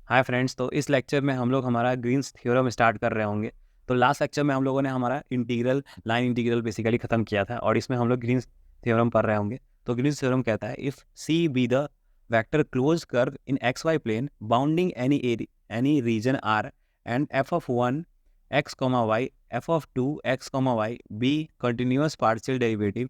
Hi friends, तो इस lecture में हम लोग हमारा ग्रीन्स थ्योरम स्टार्ट कर रहे होंगे। तो लास्ट लेक्चर में हम लोगों ने हमारा इंटीग्रल लाइन इंटीग्रल बेसिकली खत्म किया था और इसमें हम लोग ग्रीन्स थ्योरम पढ़ रहे होंगे। तो ग्रीन्स थ्योरम कहता है if C be the vector close curve in X Y plane bounding any region R and F of one X comma Y F of two X comma Y be continuous partial derivative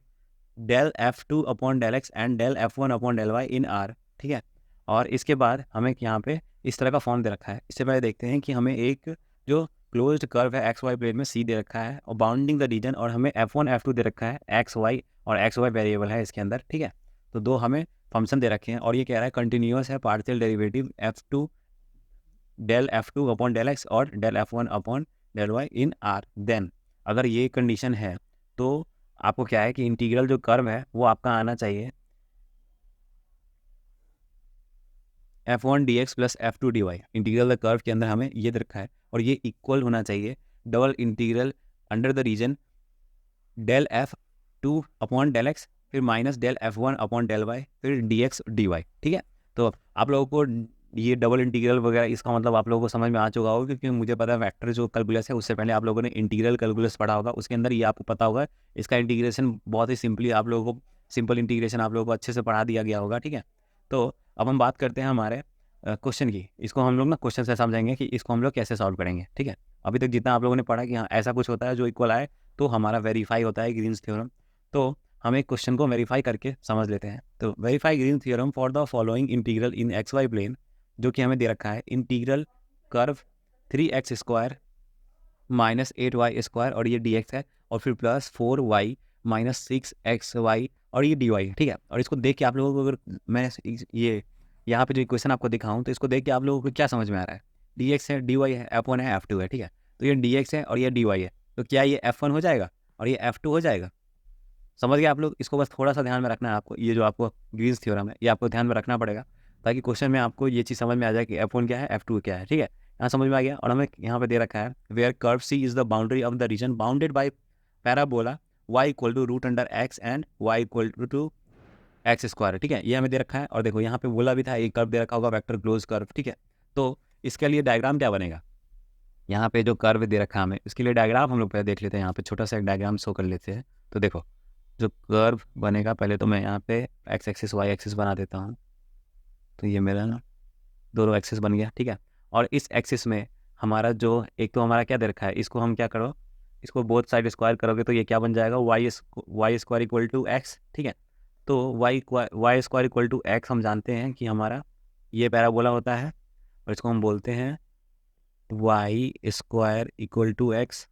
del F two upon del X and del F one upon del Y in R. ठीक है। और इसके बाद हमें यहाँ पे इस तरह का फॉर्म दे रखा है। इससे पहले देखते हैं कि हमें एक जो क्लोज्ड कर्व है एक्स वाई प्लेन में सी दे रखा है और बाउंडिंग द रीजन, और हमें F1 F2 दे रखा है एक्स वाई, और एक्स वाई वेरिएबल है इसके अंदर। ठीक है। तो दो हमें फंक्शन दे रखे हैं और ये कह रहा है कंटिन्यूअस है partial derivative F2 del F2 upon del x और del F1 upon del Y in R. Then अगर ये कंडीशन है तो आपको क्या है कि इंटीग्रल जो कर्व है वो आपका आना चाहिए F1 dx plus F2 dy। Integral the curve के अंदर हमें ये दे रखा है और ये इक्वल होना चाहिए double integral under the region del F2 upon del x फिर minus del F1 upon del y फिर dx dy। ठीक है। तो आप लोगों को ये डबल इंटीग्रल वगैरह इसका मतलब आप लोगों को समझ में आ चुका होगा, क्योंकि मुझे पता है वेक्टर जो कैलकुलस है उससे पहले आप लोगों ने इंटीग्रल कैलकुलस पढ़ा होगा, उसके अंदर ये आपको पता होगा। इसका इंटीग्रेशन बहुत ही सिंपली आप लोगों को सिंपल इंटीग्रेशन आप लोगों को अच्छे से पढ़ा दिया गया होगा। ठीक है। तो अब हम बात करते हैं हमारे क्वेश्चन की। इसको हम लोग ना क्वेश्चन से समझेंगे कि इसको हम लोग कैसे सॉल्व करेंगे। ठीक है। अभी तक जितना आप लोगों ने पढ़ा कि हाँ ऐसा कुछ होता है जो इक्वल आए तो हमारा वेरीफाई होता है ग्रीन्स थ्योरम। तो हम एक क्वेश्चन को वेरीफाई करके समझ लेते हैं। तो verify green theorem for the following integral in X Y plane, जो कि हमें दे रखा है integral curve 3x² minus 8y² और ये dx है, और फिर प्लस 4y माइनस 6xy और ये dy। ठीक है। और इसको देख के आप लोगों को अगर मैं ये यहाँ पे जो इक्वेशन आपको दिखाऊं तो इसको देख के आप लोगों को क्या समझ में आ रहा है? dx है, dy है, f1 है, f2 है। ठीक है। तो ये dx है और ये dy है, तो क्या ये f1 हो जाएगा और ये f2 हो जाएगा? समझ गए आप लोग? इसको बस थोड़ा सा ध्यान में रखना है आपको। ये जो आपको ग्रीन्स थ्योरम है ये आपको ध्यान में रखना पड़ेगा ताकि क्वेश्चन में आपको ये चीज़ समझ में आ जाए कि F1 क्या है, F2 क्या है। ठीक है। यहाँ समझ में आ गया। और हमें यहाँ पे दे रखा है where curve C is the boundary of the region bounded by parabola y equal to root under x and y equal to x square. ठीक है। ये हमें दे रखा है और देखो यहाँ पे बोला भी था एक कर्व दे रखा होगा वेक्टर क्लोज कर्व। ठीक है। तो इसके लिए डायग्राम क्या बनेगा? यहाँ पे जो कर्व दे रखा है हमें इसके लिए डायग्राम हम लोग पहले देख लेते हैं। यहाँ पे छोटा सा एक डायग्राम शो कर लेते हैं। तो देखो जो कर्व बनेगा, पहले तो मैं यहाँ पे एक्स एक्सिस वाई एक्सिस बना देता हूँ। तो ये मेरा ना दोनों एक्सिस बन गया। ठीक है। और इस एक्सिस में हमारा जो एक तो हमारा क्या दे रखा है, इसको हम क्या करो, इसको बोथ साइड स्क्वायर करोगे तो ये क्या बन जाएगा, Y square equal to X. ठीक है। तो Y square equal to X हम जानते हैं कि हमारा ये पैराबोला होता है और इसको हम बोलते हैं Y square equal to X.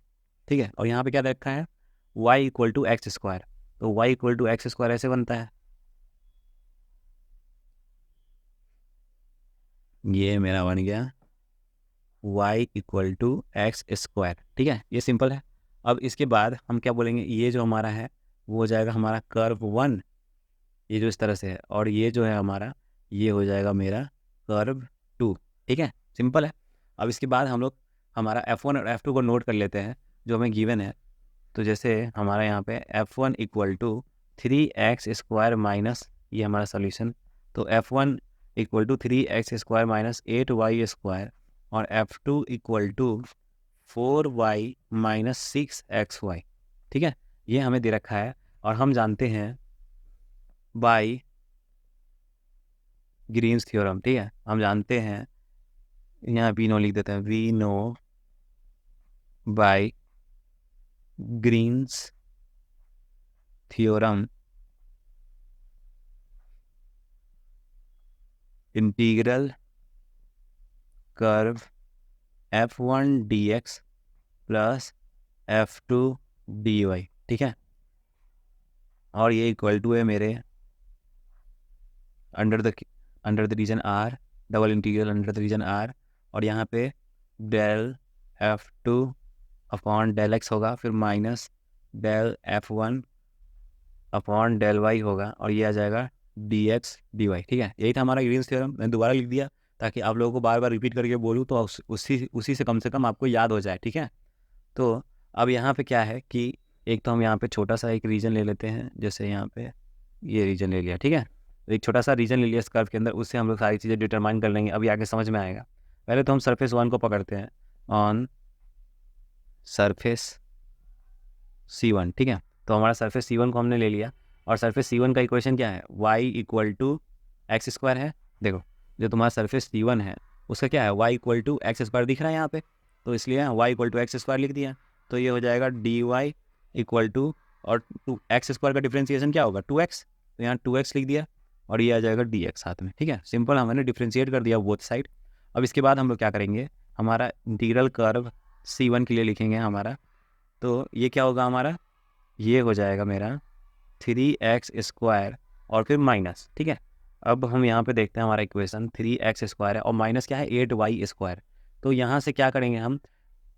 ठीक है। और यहाँ पे क्या दे रखा है, Y equal to x square. तो y equal to x square ऐसे बनता है, ये मेरा बन गया y equal to x square. ठीक है। ये सिंपल है। अब इसके बाद हम क्या बोलेंगे, ये जो हमारा है वो हो जाएगा हमारा कर्व 1, ये जो इस तरह से है, और ये जो है हमारा ये हो जाएगा मेरा कर्व 2। ठीक है। सिंपल है। अब इसके बाद हम लोग हमारा F1 और F2 को नोट कर लेते हैं जो हमें गिवन है। तो जैसे हमारा यहाँ पे F1 equal to 3x² minus, ये हमारा सोल्यूशन। तो F1 equal to 3x² minus 8y² और F2 equal to 4y minus 6xy। ठीक है। ये हमें दे रखा है और हम जानते हैं बाय ग्रीन्स थ्योरम। ठीक है। हम जानते हैं, यहाँ वी नो लिख देते हैं, we know by Green's theorem integral curve F1 dx plus F2 dy। ठीक है। और ये इक्वल टू है मेरे under the region R, double integral under the region R, और यहाँ पे del F2 upon del x होगा, फिर minus del F1 upon del y होगा, और ये आ जाएगा dx dy। ठीक है। यही था हमारा ग्रीन्स थ्योरम। मैंने दोबारा लिख दिया ताकि आप लोगों को बार बार रिपीट करके बोलूँ तो उसी से कम आपको याद हो जाए। ठीक है। तो अब यहाँ पे क्या है कि एक तो हम यहाँ पे छोटा सा एक रीजन ले लेते हैं, जैसे यहाँ पे ये रीजन ले लिया। ठीक है। तो एक छोटा सा रीजन ले लिया इस कर्व के अंदर, उससे हम लोग सारी चीज़ें डिटरमाइन कर लेंगे, अभी आगे समझ में आएगा। पहले तो हम सरफेस 1 को पकड़ते हैं, ऑन सरफेस C1, ठीक है। तो हमारा सरफेस C1 को हमने ले लिया, और सरफेस C1 का इक्वेशन क्या है, y equal to x square है। देखो जो तुम्हारा सरफेस C1 है उसका क्या है, y equal to x square दिख रहा है यहाँ पे, तो इसलिए y equal to x square लिख दिया। तो ये हो जाएगा dy इक्वल टू, और टू एक्स स्क्वायर का डिफ्रेंसिएशन क्या होगा 2x, तो यहाँ 2x लिख दिया, और ये आ जाएगा dx साथ में, ठीक है। सिंपल, हमने डिफ्रेंशिएट कर दिया बोथ साइड। अब इसके बाद हम लोग क्या करेंगे, हमारा इंटीग्रल कर्व C1 के लिए लिखेंगे हमारा, तो ये क्या होगा हमारा, ये हो जाएगा मेरा 3x स्क्वायर और फिर माइनस, ठीक है। अब हम यहाँ पे देखते हैं हमारा इक्वेशन 3x स्क्वायर है और माइनस क्या है 8y स्क्वायर। तो यहाँ से क्या करेंगे हम,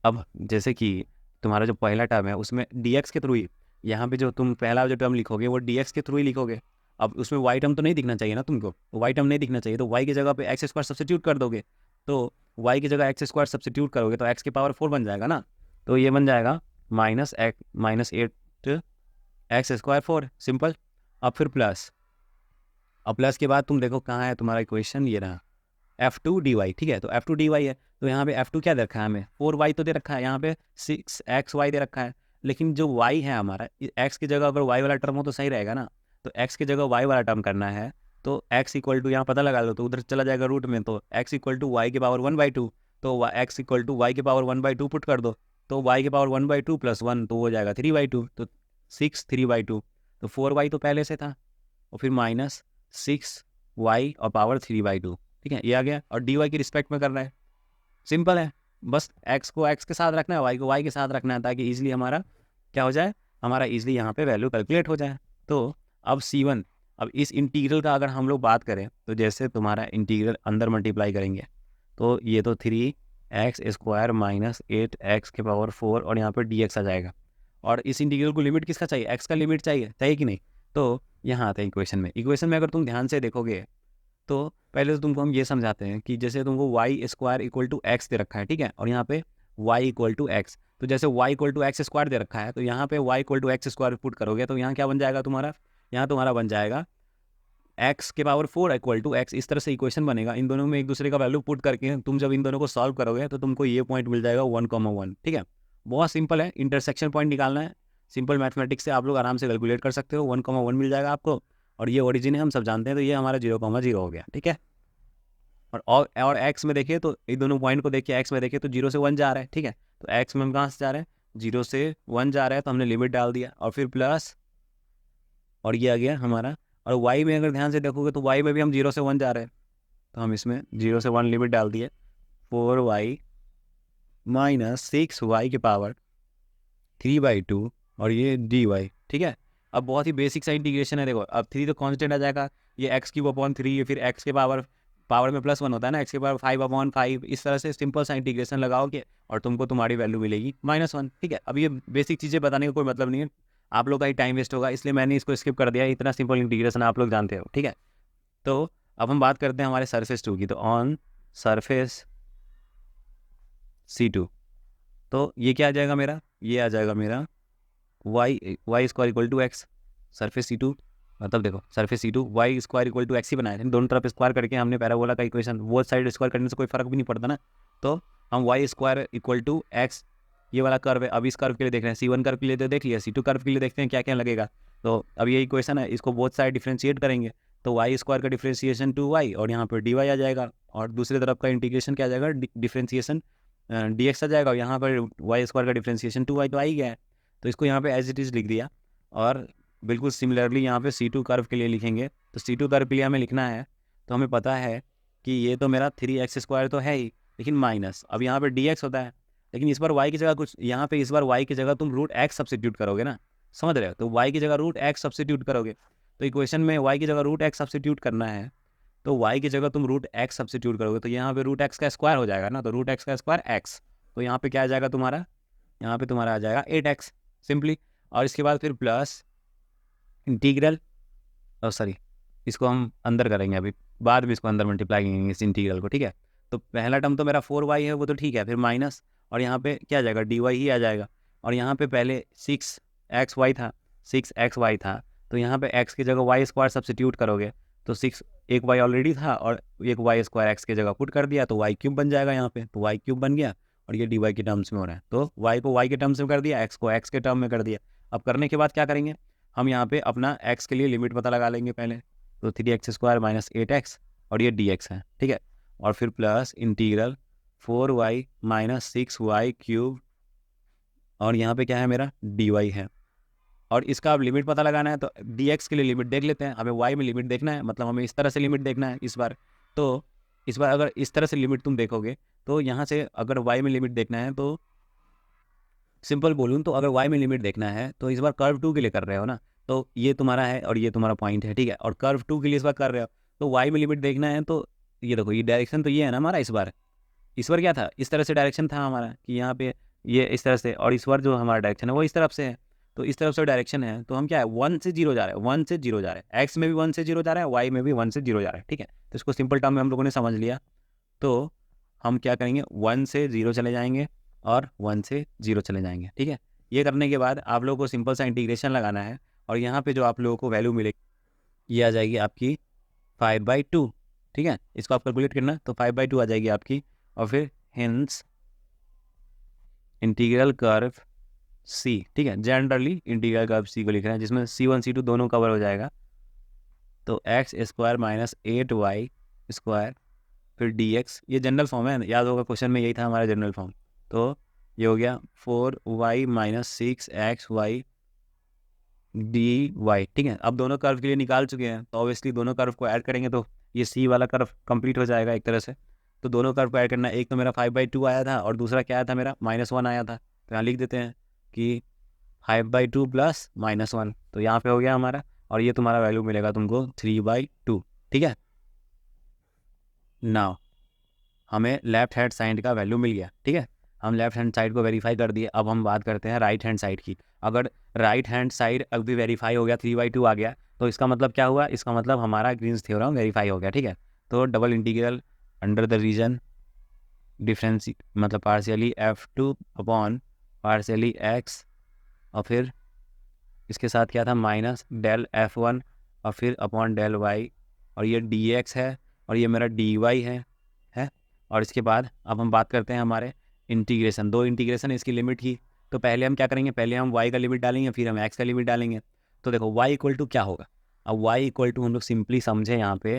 अब जैसे कि तुम्हारा जो पहला टर्म है उसमें dx के थ्रू ही, यहाँ पे जो तुम पहला जो टर्म लिखोगे वो dx के थ्रू ही लिखोगे। अब उसमें y टर्म तो नहीं दिखना चाहिए ना तुमको, y टर्म नहीं दिखना चाहिए, तो y की जगह पे एक्स स्क्वायर सब्स्टिट्यूट कर दोगे, तो y की जगह एक्स स्क्वायर सब्स्टिट्यूट करोगे तो x की पावर 4 बन जाएगा ना, तो ये बन जाएगा माइनस 8 एक्स स्क्वायर 4, सिंपल। अब फिर प्लस, अब प्लस के बाद तुम देखो कहाँ है तुम्हारा इक्वेशन, ये रहा F2 dy, ठीक है। तो F2 dy है, तो यहाँ पे F2 क्या दे रखा है हमें, 4y तो दे रखा है, यहाँ पे 6xy दे रखा है, लेकिन जो y है हमारा, x की जगह अगर y वाला टर्म हो तो सही रहेगा ना, तो x की जगह y वाला टर्म करना है, तो x इक्वल टू यहाँ पता लगा लो, तो उधर चला जाएगा रूट में, तो x इक्वल टू वाई के पावर 1/2, तो x इक्वल टू वाई के पावर 1/2 पुट कर दो, तो y के पावर 1/2 प्लस 1 तो हो जाएगा 3/2, तो 6 3/2, तो 4y तो पहले से था, और फिर माइनस 6y और पावर 3/2, ठीक है, ये आ गया। और dy की रिस्पेक्ट में करना है, सिंपल है, बस x को x के साथ रखना है, y को y के साथ रखना है, ताकि इजीली हमारा क्या हो जाए, हमारा इजीली यहाँ पे वैल्यू कैलकुलेट हो जाए। तो अब C1, अब इस इंटीग्रल का अगर हम लोग बात करें, तो जैसे तुम्हारा इंटीग्रल अंदर मल्टीप्लाई करेंगे, तो ये तो 3x स्क्वायर माइनस 8x के पावर 4 और यहाँ पर dx आ जाएगा। और इस इंटीग्रल को लिमिट किसका चाहिए, x का लिमिट चाहिए कि नहीं, तो यहाँ आता है इक्वेशन में। इक्वेशन में अगर तुम ध्यान से देखोगे तो पहले तो तुमको हम ये समझाते हैं कि जैसे तुमको y square equal to x दे रखा है, ठीक है, और यहाँ पे y इक्वल टू एक्स, तो जैसे y equal to x square दे रखा है, तो यहाँ पे y equal to x square put करोगे, तो यहाँ क्या बन जाएगा तुम्हारा, यहाँ तुम्हारा बन जाएगा x के पावर 4 इक्वल टू एक्स, इस तरह से इक्वेशन बनेगा। इन दोनों में एक दूसरे का वैल्यू पुट करके तुम जब इन दोनों को सॉल्व करोगे तो तुमको ये पॉइंट मिल जाएगा 1,1, ठीक है। बहुत सिंपल है, इंटरसेक्शन पॉइंट निकालना है, सिंपल मैथमेटिक्स से आप लोग आराम से कैलकुलेट कर सकते हो, 1,1 मिल जाएगा आपको, और ये ओरिजिन है हम सब जानते हैं, तो ये हमारा 0,0 हो गया, ठीक है। और एक्स में देखिए तो इन दोनों पॉइंट को देखिए, एक्स में देखिए तो 0 से 1 जा रहा है, ठीक है, तो एक्स में हम कहाँ से जा रहे हैं, 0 से 1 जा रहा है, तो हमने लिमिट डाल दिया, और फिर प्लस, और ये आ गया हमारा। और वाई में अगर ध्यान से देखोगे तो वाई में भी हम 0 से 1 जा रहे हैं, तो हम इसमें 0 से 1 लिमिट डाल दिए, 4y माइनस 6y के पावर 3/2 और ये dy, ठीक है। अब बहुत ही बेसिक सा इंटीग्रेशन है, देखो अब 3 तो कांस्टेंट आ जाएगा, ये x³ फिर x के पावर में +1 होता है ना, x के पावर 5/5, इस तरह से सिंपल सा इंटीग्रेशन लगाओगे और तुमको तुम्हारी वैल्यू मिलेगी -1, ठीक है। अब ये बेसिक चीज़ें बताने का कोई मतलब नहीं है, आप लोग का ही टाइम वेस्ट होगा, इसलिए मैंने इसको स्किप कर दिया, इतना सिंपल इंटीग्रेशन आप लोग जानते हो, ठीक है। तो अब हम बात करते हैं हमारे सरफेस 2 की, तो ऑन सरफेस C2, तो ये क्या आ जाएगा मेरा, ये आ जाएगा मेरा y square equal to x, surface C2, मतलब देखो surface C2 y square equal to x ही बनाए थे, दोनों तरफ स्क्वायर करके हमने पैराबोला का इक्वेशन, वो साइड स्क्वायर करने से कोई फर्क भी नहीं पड़ता ना, तो हम y square equal to X, ये वाला कर्व है, अब इस कर्व के लिए देख रहे हैं, C1 कर्व के लिए तो देख लिया, C2 कर्व के लिए देखते हैं क्या क्या लगेगा। तो अब ये इक्वेशन है, इसको बोथ साइड डिफ्रेंशिएट करेंगे, तो वाई स्क्वायर का डिफ्रेंशिएशन 2y और यहाँ पर dy आ जाएगा, और दूसरी तरफ का इंटीग्रेशन क्या आ जाएगा, डिफ्रेंशिएशन dx आ जाएगा, और यहाँ पर वाई स्क्वायर का डिफ्रेंशिएशन 2y तो आ ही गया है, तो इसको यहाँ पे एज इट इज़ लिख दिया। और बिल्कुल सिमिलरली यहाँ पे C2 कर्व के लिए लिखेंगे, तो C2 कर्व के लिए हमें लिखना है, तो हमें पता है कि ये तो मेरा 3x स्क्वायर तो है ही, लेकिन माइनस, अब यहाँ पे dx होता है, लेकिन इस बार y की जगह कुछ, यहाँ पे इस बार y की जगह तुम √x सब्स्टिट्यूट करोगे ना, समझ रहे हो, तो y की जगह √x सब्स्टिट्यूट करोगे, तो इक्वेशन में y की जगह √x सब्स्टिट्यूट करना है, तो y की जगह तुम √x सब्स्टिट्यूट करोगे, तो यहाँ पे √x का स्क्वायर हो जाएगा ना, तो √x का स्क्वायर x, तो यहाँ पे क्या आ जाएगा तुम्हारा, यहाँ पे तुम्हारा आ जाएगा 8x सिंपली। और इसके बाद फिर प्लस इंटीग्रल, सॉरी इसको हम अंदर करेंगे, अभी बाद में इसको अंदर मल्टीप्लाई करेंगे इस इंटीग्रल को, ठीक है। तो पहला टर्म तो मेरा 4y है, वो तो ठीक है, फिर माइनस, और यहाँ पे क्या आ जाएगा dy ही आ जाएगा, और यहाँ पे पहले 6xy था, तो यहाँ पे x की जगह y स्क्वायर सब्स्टिट्यूट करोगे, तो 6 एक y ऑलरेडी था और एक y स्क्वायर x की जगह पुट कर दिया तो y क्यूब बन जाएगा यहाँ पे, तो y क्यूब बन गया और ये dy के टर्म्स में हो रहा है। तो y को y के टर्म्स में कर दिया, x को x के टर्म में कर दिया। अब करने के बाद क्या करेंगे, हम यहाँ पे अपना x के लिए लिमिट पता लगा लेंगे पहले। तो 3x स्क्वायर माइनस 8x और ये dx है, ठीक है। और फिर plus integral 4y minus 6y cube और यहाँ पे क्या है मेरा dy है। और इसका अब लिमिट पता लगाना है तो dx के लिए लिमिट देख लेते हैं। हमें y में लिमिट देखना है, मतलब हमें इस तरह से लिमिट देखना है इस बार। तो इस बार अगर इस तरह से लिमिट तुम देखोगे तो यहाँ से अगर y में लिमिट देखना है तो सिंपल बोलूँ तो अगर y में लिमिट देखना है तो इस बार कर्व 2 के लिए कर रहे हो ना, तो ये तुम्हारा है और ये तुम्हारा पॉइंट है, ठीक है। और कर्व 2 के लिए इस बार कर रहे हो तो y में लिमिट देखना है तो ये देखो, ये डायरेक्शन तो ये है ना हमारा। इस बार क्या था, इस तरह से डायरेक्शन था हमारा कि यहाँ पे ये इस तरह से, और इस बार जो हमारा डायरेक्शन है वो इस तरफ से है। तो इस तरफ से डायरेक्शन है तो हम क्या है 1 से 0 जा रहे हैं, 1 से 0 जा रहे हैं, एक्स में भी 1 से 0 जा रहा है, वाई में भी 1 से 0 जा रहा है, ठीक है। तो इसको सिंपल टर्म में हम लोगों ने समझ लिया। तो हम क्या करेंगे 1 से 0 चले जाएंगे और 1 से 0 चले जाएंगे, ठीक है। ये करने के बाद आप लोगों को सिंपल सा इंटीग्रेशन लगाना है और यहाँ पे जो आप लोगों को वैल्यू मिलेगी ये आ जाएगी आपकी 5/2, ठीक है। इसको आप कैलकुलेट करना तो 5/2 आ जाएगी आपकी। और फिर हेंस इंटीग्रल कर्व सी, ठीक है, जनरली इंटीग्रल कर्व सी को लिख रहे हैं जिसमें C1 C2 दोनों कवर हो जाएगा। तो x square minus 8y square फिर dx, ये जनरल फॉर्म है, याद होगा क्वेश्चन में यही था हमारा जनरल फॉर्म। तो ये हो गया 4y माइनस 6xy dy, ठीक है। अब दोनों कर्व के लिए निकाल चुके हैं तो ऑब्वियसली दोनों कर्व को ऐड करेंगे तो ये सी वाला कर्व कंप्लीट हो जाएगा एक तरह से। तो दोनों कर्व को ऐड करना, एक तो मेरा 5/2 आया था और दूसरा क्या आया था मेरा -1 आया था। तो यहाँ लिख देते हैं कि 5/2 प्लस -1, तो यहाँ पे हो गया हमारा और ये तुम्हारा वैल्यू मिलेगा तुमको 3/2, ठीक है। नाउ हमें लेफ्ट हैंड साइड का वैल्यू मिल गया, ठीक है। हम लेफ्ट हैंड साइड को वेरीफाई कर दिए। अब हम बात करते हैं राइट हैंड साइड की। अगर राइट हैंड साइड अभी वेरीफाई हो गया, 3/2 आ गया, तो इसका मतलब क्या हुआ, इसका मतलब हमारा ग्रीन्स थ्योरम वेरीफाई हो गया, ठीक है। तो double integral under the region difference मतलब partially f2 upon partially x और फिर इसके साथ क्या था माइनस डेल f1 और फिर अपॉन डेल y और ये dx है और ये मेरा dy है। और इसके बाद अब हम बात करते हैं हमारे इंटीग्रेशन, दो इंटीग्रेशन इसकी लिमिट की। तो पहले हम क्या करेंगे, पहले हम y का लिमिट डालेंगे फिर हम x का लिमिट डालेंगे। तो देखो y इक्वल टू क्या होगा, अब y इक्वल टू हम लोग सिंपली समझे यहाँ पे।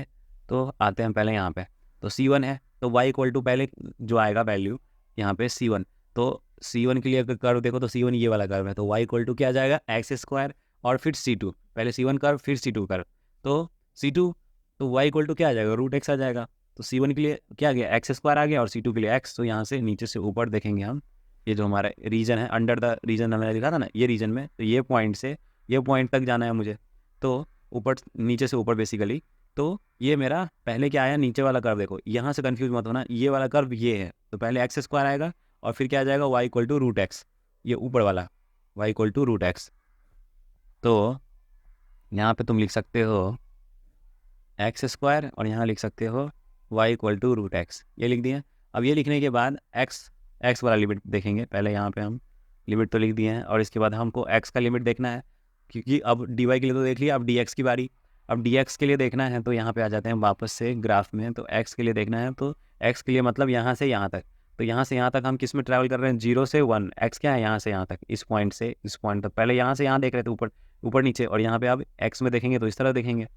तो आते हैं पहले यहाँ पे, तो C1 है तो y इक्वल टू पहले जो आएगा वैल्यू यहाँ पे C1। तो C1 के लिए अगर कर्व देखो तो C1 ये वाला कर्व है, तो y इक्वल टू क्या आ जाएगा एक्स स्क्वायर और फिर C2, पहले C1 कर्व फिर C2 कर्व। तो C2 तो y इक्वल टू क्या आ जाएगा √x आ जाएगा। तो C1 के लिए क्या आ गया एक्स स्क्वायर आ गया और C2 के लिए x। तो यहाँ से नीचे से ऊपर देखेंगे हम, ये जो हमारा रीजन है अंडर द रीजन हमने लिखा था ना, ये रीजन में, तो ये पॉइंट से ये पॉइंट तक जाना है मुझे। तो ऊपर नीचे से ऊपर बेसिकली, तो ये मेरा पहले क्या आया नीचे वाला कर्व, देखो यहाँ से कंफ्यूज मत होना, ये वाला कर्व ये है। तो पहले एक्स स्क्वायर आएगा और फिर क्या आ जाएगा y इक्वल टू √x, ये ऊपर वाला y इक्वल टू √x। तो यहाँ पे तुम लिख सकते हो एक्स स्क्वायर और यहाँ लिख सकते हो y इक्वल टू √x, ये लिख दिया। अब ये लिखने के बाद x वाला लिमिट देखेंगे, पहले यहाँ पे हम लिमिट तो लिख दिए हैं और इसके बाद हमको x का लिमिट देखना है, क्योंकि अब dy के लिए तो देख लिया, अब dx की बारी। अब dx के लिए देखना है तो यहाँ पे आ जाते हैं वापस से ग्राफ में। तो x के लिए देखना है तो x के लिए मतलब यहाँ से यहाँ तक, तो यहाँ से यहाँ तक हम किस में ट्रैवल कर रहे हैं 0 से 1, x क्या है यहाँ से यहाँ तक, इस पॉइंट से इस पॉइंट तक। पहले यहाँ से यहाँ देख रहे थे ऊपर ऊपर नीचे, और यहाँ पे अब x में देखेंगे तो इस तरह देखेंगे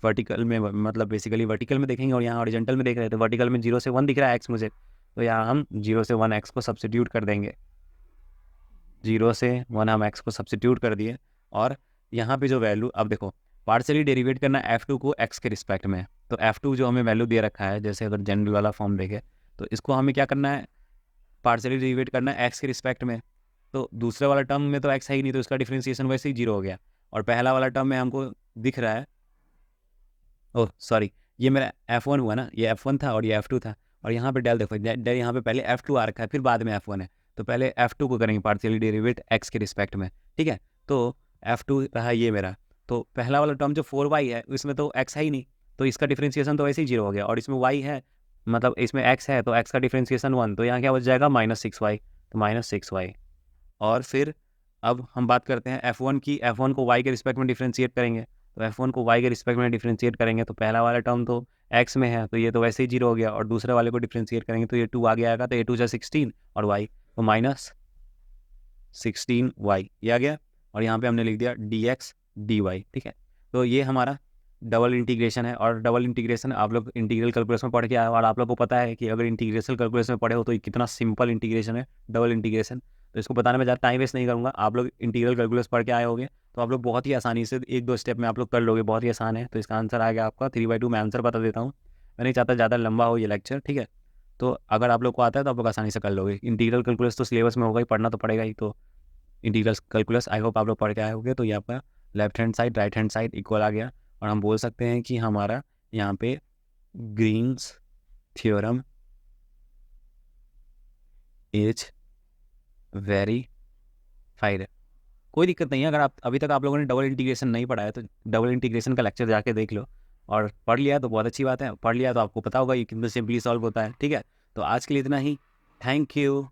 वर्टिकल में, मतलब बेसिकली वर्टिकल में देखेंगे, और यहाँ हॉरिजॉन्टल में देख रहे थे वर्टिकल में 0 से 1 दिख रहा है x मुझे, तो यहाँ हम 0 से 1 x को सब्स्टिट्यूट कर देंगे। 0 से 1 हम x को सब्स्टिट्यूट कर दिए और यहाँ पे जो वैल्यू, अब देखो पार्शियली डेरिवेट करना f2 को x के रिस्पेक्ट में। तो f2 जो हमें वैल्यू दे रखा है, जैसे अगर जनरल वाला फॉर्म देखे तो इसको हमें क्या करना है पार्शियली डेरिवेट करना है x के रिस्पेक्ट में। तो दूसरे वाला टर्म में तो x है ही नहीं, तो इसका डिफ्रेंसिएशन वैसे ही 0 हो गया। और पहला वाला टर्म में हमको दिख रहा है, ओह सॉरी, ये मेरा f1 हुआ ना, ये f1 था और ये f2 था। और यहाँ पे डेल देखो, डेल यहाँ पे पहले f2 आ रखा है फिर बाद में f1 है, तो पहले f2 को करेंगे पार्शियली डेरिवेट x के रिस्पेक्ट में, ठीक है। तो f2 रहा ये मेरा, तो पहला वाला टर्म जो 4y है इसमें तो x है ही नहीं, तो इसका डिफ्रेंसिएशन तो वैसे ही 0 हो गया। और इसमें y है, मतलब इसमें x है तो x का डिफ्रेंसिएशन 1, तो यहाँ क्या हो जाएगा -6y, तो -6y। और फिर अब हम बात करते हैं f1 की, f1 को y के रिस्पेक्ट में डिफ्रेंशिएट करेंगे तो F1 को y के रिस्पेक्ट में डिफ्रेंशिएट करेंगे तो पहला वाला टर्म तो x में है तो ये तो वैसे ही 0 हो गया, और दूसरे वाले को डिफ्रेंशिएट करेंगे तो ये 2 आगे आएगा, तो a2 = 16 और y तो -16y ये आ गया, और यहाँ पे हमने लिख दिया dx dy। ठीक है, तो ये हमारा डबल इंटीग्रेशन है। और डबल इंटीग्रेशन आप लोग इंटीग्रल कैलकुलस में पढ़ के आए हो, और आप लोग को पता है कि अगर इंटीग्रेशन कैलकुलस में पढ़े हो तो ये कितना सिंपल इंटीग्रेशन है डबल इंटीग्रेशन। तो इसको बताने में ज़्यादा टाइम वेस्ट नहीं करूँगा, आप लोग इंटीग्रल कैलकुलस पढ़ के आए होंगे तो आप लोग बहुत ही आसानी से 1-2 स्टेप में आप लोग कर लोगे, बहुत ही आसान है। तो इसका आंसर आ गया आपका 3/2। मैं आंसर बता देता हूँ, मैं नहीं चाहता ज़्यादा लंबा हो ये लेक्चर। ठीक है, तो अगर आप लोग को आता है तो आप लोग आसानी से कर लोगे। इंटीग्रल कैलकुलस तो सिलेबस में होगा ही, पढ़ना तो पड़ेगा ही। तो इंटीग्रल कैलकुलस आई होप आप लोग पढ़ के आए होंगे। तो ये आपका left hand side right hand side equal आ गया, और हम बोल सकते हैं कि हमारा यहाँ पे ग्रीन्स थ्योरम इज वेरीफाइड है। कोई दिक्कत नहीं है, अगर आप अभी तक आप लोगों ने डबल इंटीग्रेशन नहीं पढ़ा है तो डबल इंटीग्रेशन का लेक्चर जाके देख लो, और पढ़ लिया तो बहुत अच्छी बात है, पढ़ लिया तो आपको पता होगा ये कितना सिंपली सॉल्व होता है। ठीक है, तो आज के लिए इतना ही, थैंक यू।